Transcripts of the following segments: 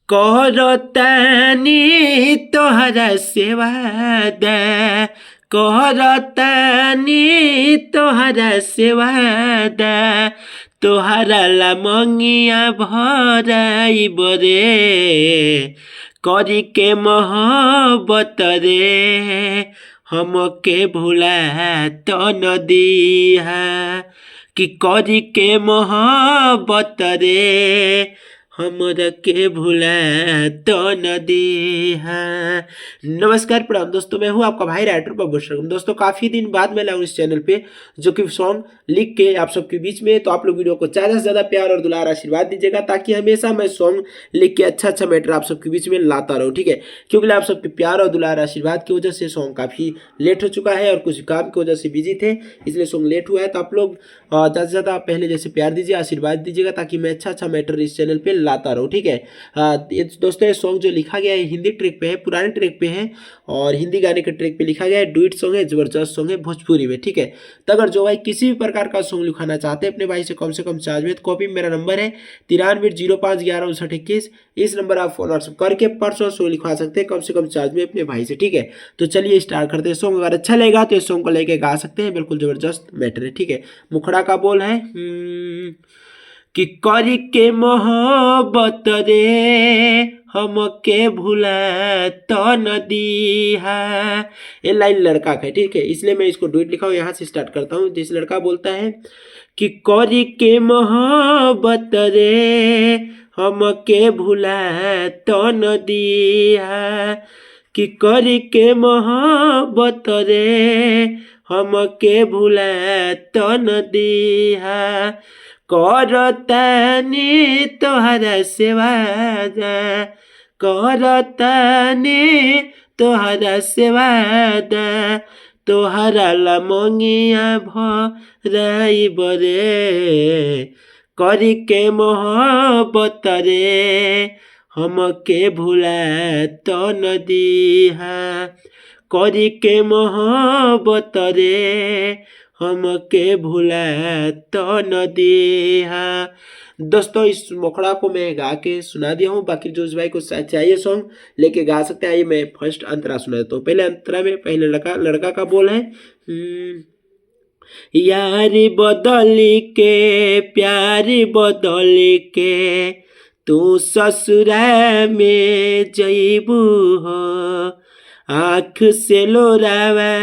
करतानी तोहरा सेवा दा, करतानी तोहरा सेवा दा, तोहरा ला मंगिया भराइब रे, करी के मोहब्बत रे, हमके भुला तो न दिहा, कि करी के मोहब्बत रे, हमरा के भुला तो न दिहा। नमस्कार प्रणाम दोस्तों, मैं हूं आपका भाई राइटर बब्बर सरगम। दोस्तों काफ़ी दिन बाद मैं लाऊं इस चैनल पे जो कि सॉन्ग लिख के आप सबके बीच में, तो आप लोग वीडियो को ज़्यादा से ज़्यादा प्यार और दुलार आशीर्वाद दीजिएगा ताकि हमेशा मैं सॉन्ग लिख के अच्छा मैटर आप सबके बीच में लाता रहूँ, ठीक है। क्योंकि आप सबके प्यार और दुलार आशीर्वाद की वजह से सॉन्ग काफ़ी लेट हो चुका है और कुछ काम की वजह से बिजी थे, इसलिए सॉन्ग लेट हुआ है। तो आप लोग ज़्यादा से ज़्यादा पहले जैसे प्यार दीजिए, आशीर्वाद दीजिएगा ताकि मैं अच्छा मैटर इस चैनल पर लाता रहूँ, ठीक है। दोस्तों ये सॉन्ग जो लिखा गया है हिंदी ट्रैक पे है, पुराने ट्रैक पे है और हिंदी गाने के ट्रैक पे लिखा गया है। डुइट सॉन्ग है, जबरदस्त सॉन्ग है भोजपुरी में, ठीक है। तो अगर जो भाई किसी भी प्रकार का सॉन्ग लिखाना चाहते हैं अपने भाई से कम चार्ज में, तो कॉपी मेरा नंबर है 9305115921। इस नंबर आप फोन व्हाट्सअप करके पर्सनल सॉन्ग लिखवा सकते हैं कम चार्ज में अपने भाई से, ठीक है। तो चलिए स्टार्ट करते हैं सॉन्ग। अगर अच्छा लगेगा तो इस सॉन्ग को लेके गा सकते हैं, बिल्कुल जबरदस्त मैटर है, ठीक है। मुखड़ा का बोल है कि करी के मोहब्बत रे, हमके भुला तो न दिहा। ये लाइन लड़का का है, ठीक है, इसलिए मैं इसको डुइट लिखा हूँ। यहाँ से स्टार्ट करता हूँ। जिस लड़का बोलता है कि करी के मोहब्बत रे, हमके भुला तो न दिहा, कि करी के मोहब्बत रे, हमके भुला तो न दिहा, करतानी तोहरा सेवा दा, करतानी तोहरा सेवा दा, तोहरा ला मंगिया भराइब रे, करी के मोहब्बत रे, हमके भुला तो न दिहा, करी के मोहब्बत रे, हमके भुला तो न दिहा। दोस्तों इस मुखड़ा को मैं गा के सुना दिया हूँ, बाकी जो भाई को चाहिए सॉन्ग लेके गा सकते हैं। आइए मैं फर्स्ट अंतरा सुना देता हूँ। पहले अंतरा में पहले लड़का का बोल है यारी बदली के प्यारी बदली के, तू ससुरा में जइबू हो, आँख से लोरावा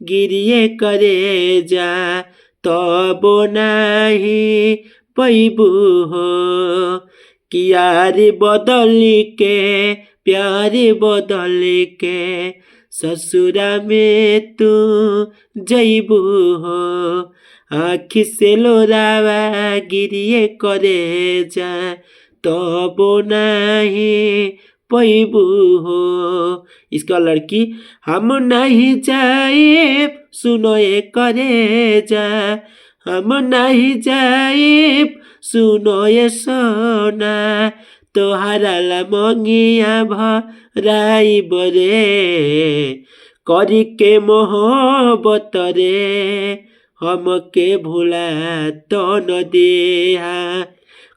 गिरिए करे जा, तब नहीं पैबू हो, कि यारी बदली के प्यारी बदली के, ससुरा में तू जइबू हो, आँख से लोरावा गिरिए करे जा, तब नहीं पैबू हो। इसका लड़की हम नहीं जाए सुनो ये करे जा, हम नहीं जाए सुनो ये सोना, तोहरा ला मंगिया भराइब रे, करी के मोहब्बत रे, हमके भुला तो न दिहा,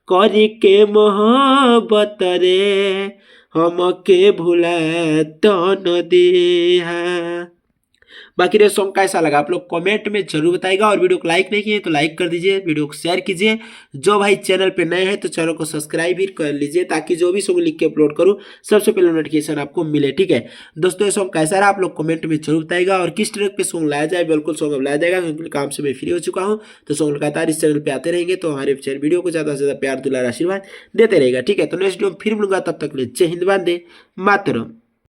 करी के मोहब्बत रे, हमके भुला तो न दिहा। बाकी ये सॉन्ग कैसा लगा आप लोग कमेंट में जरूर बताइएगा, और वीडियो को लाइक नहीं किए तो लाइक कर दीजिए, वीडियो को शेयर कीजिए। जो भाई चैनल पे नए हैं तो चैनल को सब्सक्राइब भी कर लीजिए ताकि जो भी सॉन्ग लिख के अपलोड करूँ सबसे पहले नोटिफिकेशन आपको मिले, ठीक है। दोस्तों ये सॉन्ग कैसा रहा आप लोग कमेंट में जरूर बताइएगा, और किस ट्रैक पे सॉन्ग लाया जाए, बिल्कुल सॉन्ग अब लाया जाएगा क्योंकि काम से मैं फ्री हो चुका हूँ। तो सॉन्ग लगातार इस चैनल पर आते रहेंगे, तो हमारे चैनल वीडियो को ज़्यादा से ज़्यादा प्यार दुलार आशीर्वाद देते रहेगा, ठीक है। तो नेक्स्ट वीडियो फिर मिलूंगा, तब तक ले जय हिंद, वंदे मातरम।